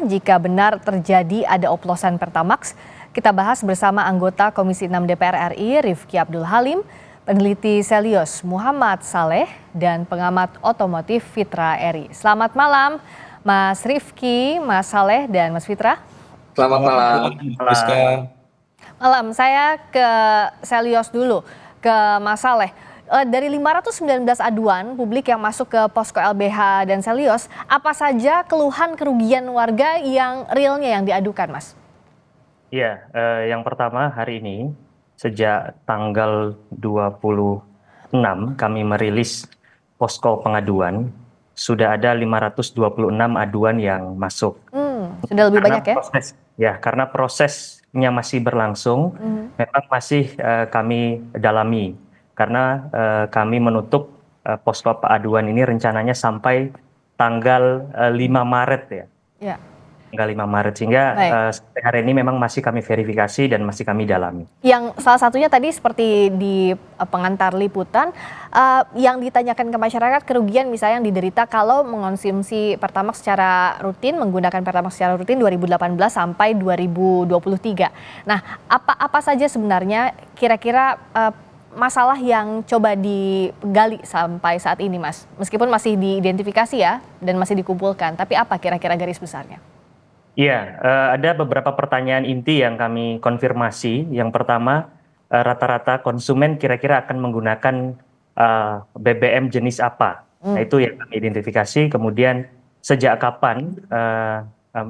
jika benar terjadi ada oplosan Pertamax? Kita bahas bersama anggota Komisi 6 DPR RI Rifki Abdul Halim, peneliti Selyos Muhammad Saleh, dan pengamat otomotif Fitra Eri. Selamat malam Mas Rifki, Mas Saleh, dan Mas Fitra. Selamat malam. Malam, saya ke Selyos dulu, ke Mas Saleh. Dari 519 aduan publik yang masuk ke posko LBH dan Selyos, apa saja keluhan kerugian warga yang realnya yang diadukan, Mas? Iya, yang pertama hari ini sejak tanggal 26 kami merilis posko pengaduan, sudah ada 526 aduan yang masuk. Sudah lebih banyak ya? Karena prosesnya masih berlangsung, memang masih kami dalami. Karena kami menutup posko pengaduan ini rencananya sampai tanggal 5 Maret ya. Ya. Tanggal 5 Maret, sehingga sampai hari ini memang masih kami verifikasi dan masih kami dalami. Yang salah satunya tadi seperti di pengantar liputan, yang ditanyakan ke masyarakat kerugian misalnya yang diderita kalau mengonsumsi Pertamax secara rutin, menggunakan Pertamax secara rutin 2018 sampai 2023. Nah, apa saja sebenarnya kira-kira masalah yang coba digali sampai saat ini, Mas? Meskipun masih diidentifikasi ya dan masih dikumpulkan, tapi apa kira-kira garis besarnya? Iya, ada beberapa pertanyaan inti yang kami konfirmasi. Yang pertama, rata-rata konsumen kira-kira akan menggunakan BBM jenis apa? Nah, itu yang kami identifikasi. Kemudian sejak kapan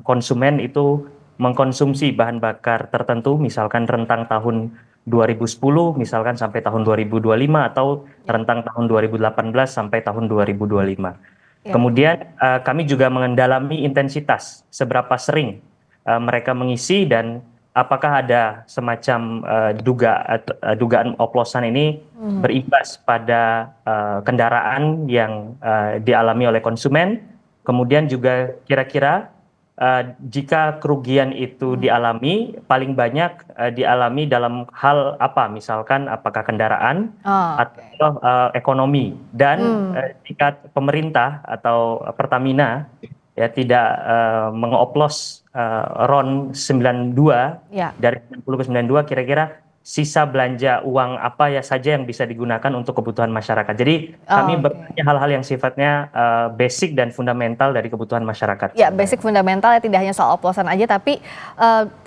konsumen itu mengkonsumsi bahan bakar tertentu, misalkan rentang tahun 2010 misalkan sampai tahun 2025 atau rentang tahun 2018 sampai tahun 2025. Kemudian kami juga mengendalami intensitas, seberapa sering mereka mengisi dan apakah ada semacam dugaan oplosan ini berimbas pada kendaraan yang dialami oleh konsumen. Kemudian juga kira-kira jika kerugian itu dialami, paling banyak dialami dalam hal apa? Misalkan apakah kendaraan atau ekonomi. Dan jika pemerintah atau Pertamina ya tidak mengoplos RON 92 dari 90 ke 92, kira-kira sisa belanja uang apa ya saja yang bisa digunakan untuk kebutuhan masyarakat. Jadi kami bertanya hal-hal yang sifatnya basic dan fundamental dari kebutuhan masyarakat. Ya, basic fundamental ya, tidak hanya soal oplosan aja, tapi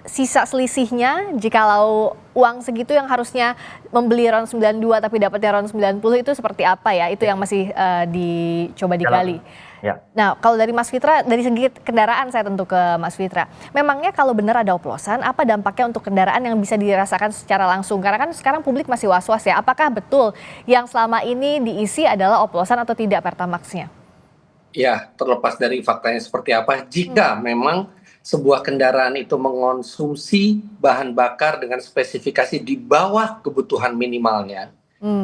sisa selisihnya jikalau uang segitu yang harusnya membeli RON 92 tapi dapatnya RON 90 itu seperti apa ya? Itu yang masih dicoba digali. Ya. Nah, kalau dari Mas Fitra, dari segi kendaraan saya tentu ke Mas Fitra. Memangnya kalau benar ada oplosan, apa dampaknya untuk kendaraan yang bisa dirasakan secara langsung? Karena kan sekarang publik masih was-was ya, apakah betul yang selama ini diisi adalah oplosan atau tidak Pertamax-nya? Ya, terlepas dari faktanya seperti apa, jika memang sebuah kendaraan itu mengonsumsi bahan bakar dengan spesifikasi di bawah kebutuhan minimalnya,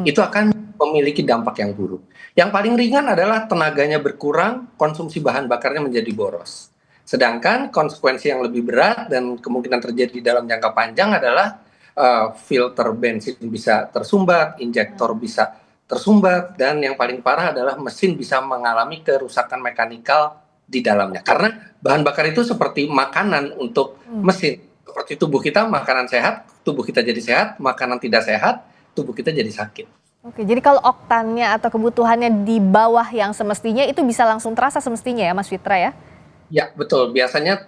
itu akan memiliki dampak yang buruk. Yang paling ringan adalah tenaganya berkurang, konsumsi bahan bakarnya menjadi boros. Sedangkan konsekuensi yang lebih berat dan kemungkinan terjadi dalam jangka panjang adalah filter bensin bisa tersumbat, injektor bisa tersumbat, dan yang paling parah adalah mesin bisa mengalami kerusakan mekanikal di dalamnya. Karena bahan bakar itu seperti makanan untuk mesin. Seperti tubuh kita, makanan sehat, tubuh kita jadi sehat, makanan tidak sehat, tubuh kita jadi sakit. Oke, jadi kalau oktannya atau kebutuhannya di bawah yang semestinya itu bisa langsung terasa semestinya ya Mas Fitra ya? Ya, betul. Biasanya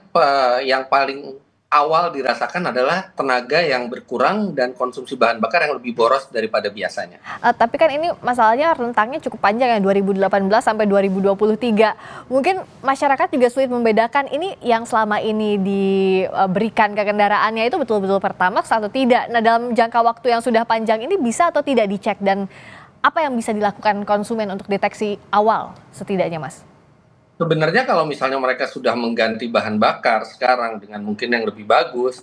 yang paling awal dirasakan adalah tenaga yang berkurang dan konsumsi bahan bakar yang lebih boros daripada biasanya. Tapi kan ini masalahnya rentangnya cukup panjang ya, 2018 sampai 2023. Mungkin masyarakat juga sulit membedakan ini yang selama ini diberikan ke kendaraannya itu betul-betul Pertamax atau tidak. Nah, dalam jangka waktu yang sudah panjang ini bisa atau tidak dicek, dan apa yang bisa dilakukan konsumen untuk deteksi awal setidaknya, Mas? Sebenarnya kalau misalnya mereka sudah mengganti bahan bakar sekarang dengan mungkin yang lebih bagus,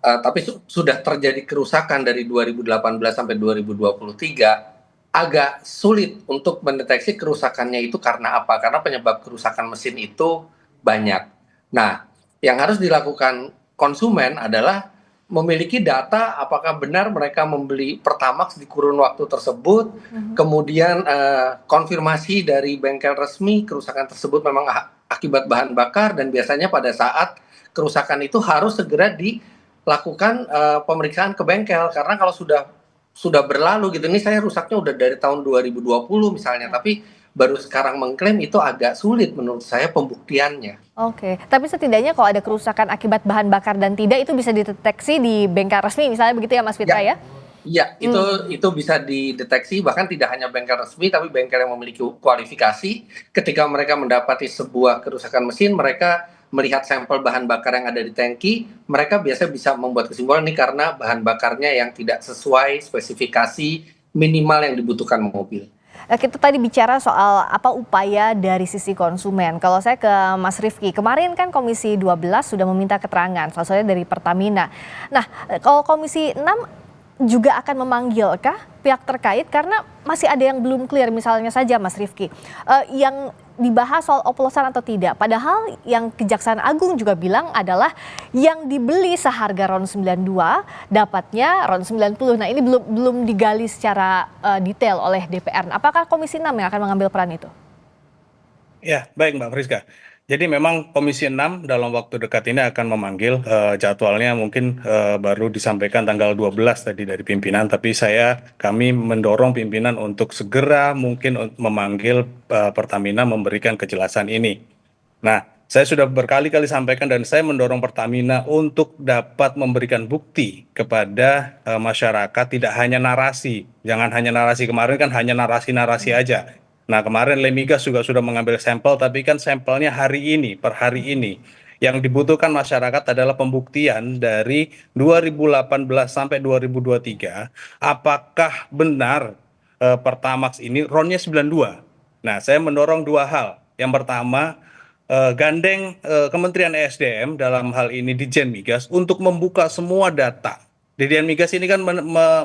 tapi sudah terjadi kerusakan dari 2018 sampai 2023, agak sulit untuk mendeteksi kerusakannya itu karena apa? Karena penyebab kerusakan mesin itu banyak. Nah, yang harus dilakukan konsumen adalah memiliki data apakah benar mereka membeli Pertamax di kurun waktu tersebut, kemudian konfirmasi dari bengkel resmi kerusakan tersebut memang akibat bahan bakar, dan biasanya pada saat kerusakan itu harus segera dilakukan pemeriksaan ke bengkel, karena kalau sudah berlalu gitu, ini saya rusaknya udah dari tahun 2020 misalnya, Ya. tapi baru sekarang mengklaim, itu agak sulit menurut saya pembuktiannya. Oke, tapi setidaknya kalau ada kerusakan akibat bahan bakar dan tidak, itu bisa dideteksi di bengkel resmi misalnya begitu ya Mas Fitra ya? Iya, itu bisa dideteksi, bahkan tidak hanya bengkel resmi, tapi bengkel yang memiliki kualifikasi. Ketika mereka mendapati sebuah kerusakan mesin, mereka melihat sampel bahan bakar yang ada di tangki, mereka biasa bisa membuat kesimpulan ini karena bahan bakarnya yang tidak sesuai spesifikasi minimal yang dibutuhkan mobil. Kita tadi bicara soal apa upaya dari sisi konsumen. Kalau saya ke Mas Rifki, kemarin kan Komisi 12 sudah meminta keterangan, salah satunya dari Pertamina. Nah, kalau Komisi 6 juga akan memanggilkah pihak terkait, karena masih ada yang belum clear, misalnya saja Mas Rifki, yang dibahas soal oplosan atau tidak. Padahal yang Kejaksaan Agung juga bilang adalah yang dibeli seharga RON 92 dapatnya RON 90. Nah, ini belum digali secara detail oleh DPR. Apakah Komisi 6 yang akan mengambil peran itu? Ya, baik Mbak Friska. Jadi memang Komisi 6 dalam waktu dekat ini akan memanggil, jadwalnya mungkin baru disampaikan tanggal 12 tadi dari pimpinan, tapi kami mendorong pimpinan untuk segera mungkin memanggil Pertamina memberikan kejelasan ini. Nah, saya sudah berkali-kali sampaikan dan saya mendorong Pertamina untuk dapat memberikan bukti kepada masyarakat, tidak hanya narasi. Jangan hanya narasi, kemarin kan hanya narasi-narasi aja. Nah, kemarin Lemigas juga sudah mengambil sampel, tapi kan sampelnya hari ini, per hari ini. Yang dibutuhkan masyarakat adalah pembuktian dari 2018 sampai 2023, apakah benar Pertamax ini RON-nya 92. Nah, saya mendorong dua hal. Yang pertama, gandeng Kementerian ESDM dalam hal ini Ditjen Migas untuk membuka semua data. Ditjen Migas ini kan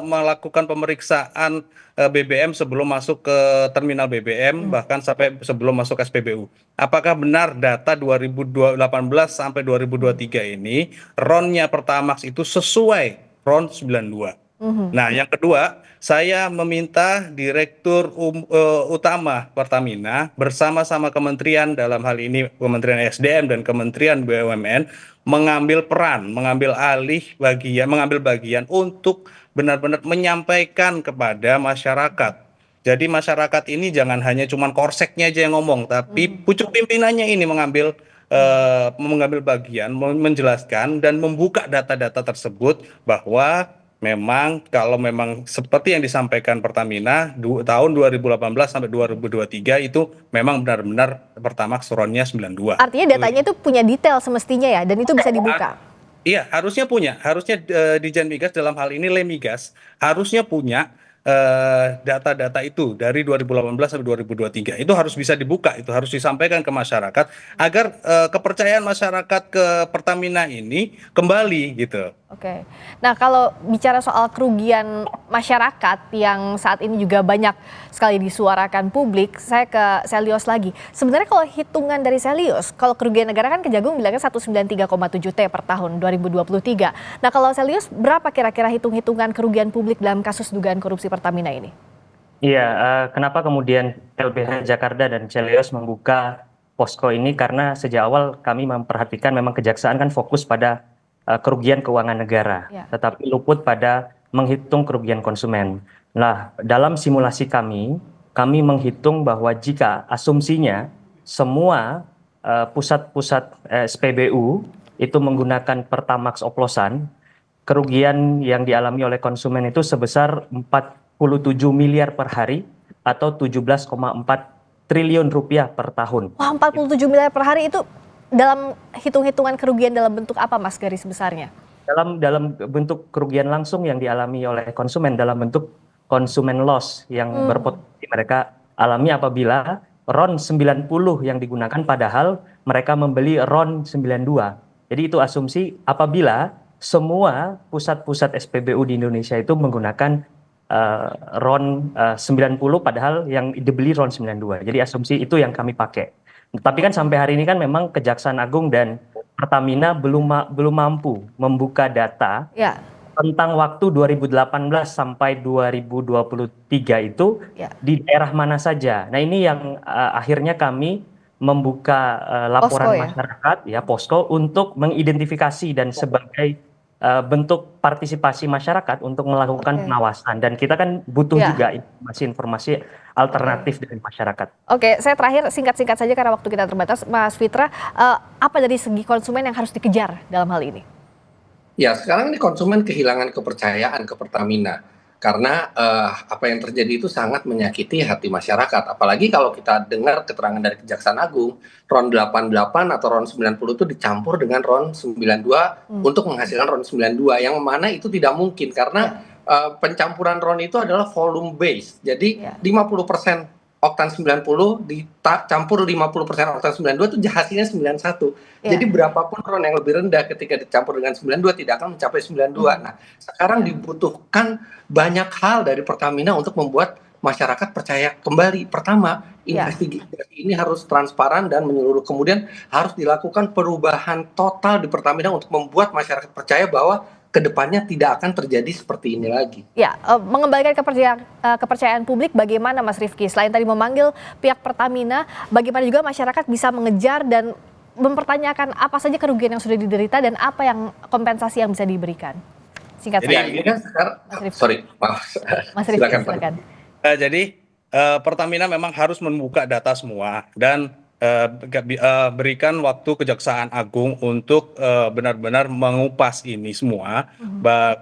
melakukan pemeriksaan BBM sebelum masuk ke terminal BBM, bahkan sampai sebelum masuk SPBU. Apakah benar data 2018 sampai 2023 ini RON-nya Pertamax itu sesuai RON 92? Nah, yang kedua, saya meminta Direktur Utama Pertamina bersama-sama kementerian, dalam hal ini Kementerian SDM dan Kementerian BUMN, mengambil peran, mengambil bagian untuk benar-benar menyampaikan kepada masyarakat. Jadi masyarakat ini jangan hanya cuman korseknya aja yang ngomong, tapi pucuk pimpinannya ini mengambil bagian, menjelaskan dan membuka data-data tersebut, bahwa memang kalau memang seperti yang disampaikan Pertamina tahun 2018 sampai 2023 itu memang benar-benar Pertamax RON-nya 92. Artinya datanya itu punya detail semestinya ya, dan itu bisa dibuka. Iya, harusnya Ditjen Migas dalam hal ini Lemigas harusnya punya data-data itu dari 2018 sampai 2023. Itu harus bisa dibuka, itu harus disampaikan ke masyarakat agar kepercayaan masyarakat ke Pertamina ini kembali gitu. Oke. Nah, kalau bicara soal kerugian masyarakat yang saat ini juga banyak sekali disuarakan publik, saya ke Selyos lagi. Sebenarnya kalau hitungan dari Selyos, kalau kerugian negara kan Kejagung bilangnya 193,7 T per tahun 2023. Nah, kalau Selyos berapa kira-kira hitung-hitungan kerugian publik dalam kasus dugaan korupsi Pertamina ini? Iya, kenapa kemudian LBH Jakarta dan Selyos membuka posko ini? Karena sejak awal kami memperhatikan memang Kejaksaan kan fokus pada kerugian keuangan negara, tetapi luput pada menghitung kerugian konsumen. Nah, dalam simulasi kami menghitung bahwa jika asumsinya semua pusat-pusat SPBU itu menggunakan Pertamax oplosan, kerugian yang dialami oleh konsumen itu sebesar 47 miliar per hari atau 17,4 triliun rupiah per tahun. Wah, 47 miliar per hari itu dalam hitung-hitungan kerugian dalam bentuk apa, Mas, garis besarnya? Dalam bentuk kerugian langsung yang dialami oleh konsumen, dalam bentuk konsumen loss yang berpotensi mereka alami apabila RON 90 yang digunakan padahal mereka membeli RON 92. Jadi itu asumsi apabila semua pusat-pusat SPBU di Indonesia itu menggunakan RON 90 padahal yang dibeli RON 92. Jadi asumsi itu yang kami pakai. Tapi kan sampai hari ini kan memang Kejaksaan Agung dan Pertamina belum mampu membuka data tentang waktu 2018 sampai 2023 itu di daerah mana saja. Nah, ini yang akhirnya kami membuka laporan Posko ya? masyarakat ya posko untuk mengidentifikasi dan sebagai bentuk partisipasi masyarakat untuk melakukan Oke. pengawasan dan kita kan butuh Ya. juga informasi-informasi alternatif dari masyarakat. Oke, saya terakhir singkat-singkat saja karena waktu kita terbatas, Mas Fitra, apa dari segi konsumen yang harus dikejar dalam hal ini? Ya, sekarang ini konsumen kehilangan kepercayaan ke Pertamina karena apa yang terjadi itu sangat menyakiti hati masyarakat. Apalagi kalau kita dengar keterangan dari Kejaksaan Agung, RON 88 atau RON 90 itu dicampur dengan RON 92 untuk menghasilkan RON 92, yang mana itu tidak mungkin karena pencampuran RON itu adalah volume base. Jadi 50% oktan 90 dicampur 50% oktan 92 itu hasilnya 91. Jadi berapapun RON yang lebih rendah ketika dicampur dengan 92 tidak akan mencapai 92. Nah, sekarang dibutuhkan banyak hal dari Pertamina untuk membuat masyarakat percaya kembali. Pertama, investigasi ini harus transparan dan menyeluruh. Kemudian harus dilakukan perubahan total di Pertamina untuk membuat masyarakat percaya bahwa kedepannya tidak akan terjadi seperti ini lagi. Ya, mengembalikan kepercayaan publik bagaimana Mas Rifki? Selain tadi memanggil pihak Pertamina, bagaimana juga masyarakat bisa mengejar dan mempertanyakan apa saja kerugian yang sudah diderita dan apa yang kompensasi yang bisa diberikan? Singkat saja. Ini kan sekarang, Mas Rifki, silakan. Jadi Pertamina memang harus membuka data semua dan berikan waktu Kejaksaan Agung untuk benar-benar mengupas ini semua.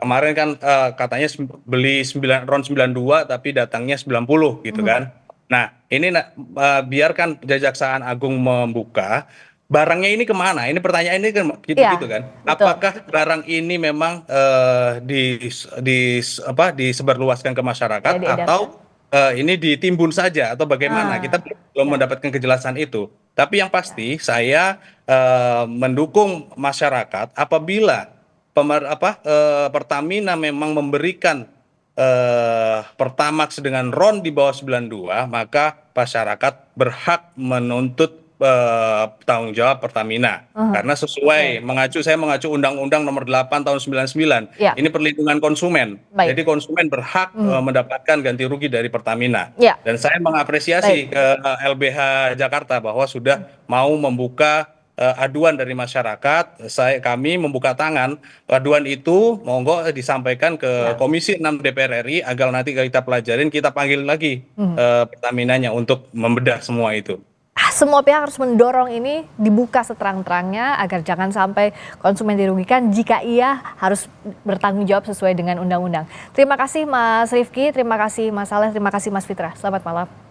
Kemarin kan katanya beli RON 92 tapi datangnya 90 gitu kan. Nah, ini biarkan Kejaksaan Agung membuka. Barangnya ini kemana? Ini pertanyaan ini kan gitu kan. Betul. Apakah barang ini memang disebarluaskan ke masyarakat atau ini ditimbun saja atau bagaimana? Kita belum mendapatkan kejelasan itu. Tapi yang pasti saya mendukung masyarakat apabila Pertamina memang memberikan Pertamax dengan RON di bawah 92, maka masyarakat berhak menuntut tanggung jawab Pertamina karena sesuai saya mengacu Undang-Undang Nomor 8 Tahun 99. Ini perlindungan konsumen. Jadi konsumen berhak mendapatkan ganti rugi dari Pertamina. Dan saya mengapresiasi ke LBH Jakarta bahwa sudah mau membuka aduan dari masyarakat. Kami membuka tangan aduan itu, monggo disampaikan ke Komisi 6 DPR RI agar nanti kita pelajarin, kita panggil lagi Pertaminanya untuk membedah semua itu. Semua pihak harus mendorong ini dibuka seterang-terangnya agar jangan sampai konsumen dirugikan jika ia harus bertanggung jawab sesuai dengan undang-undang. Terima kasih Mas Rifki, terima kasih Mas Saleh, terima kasih Mas Fitra. Selamat malam.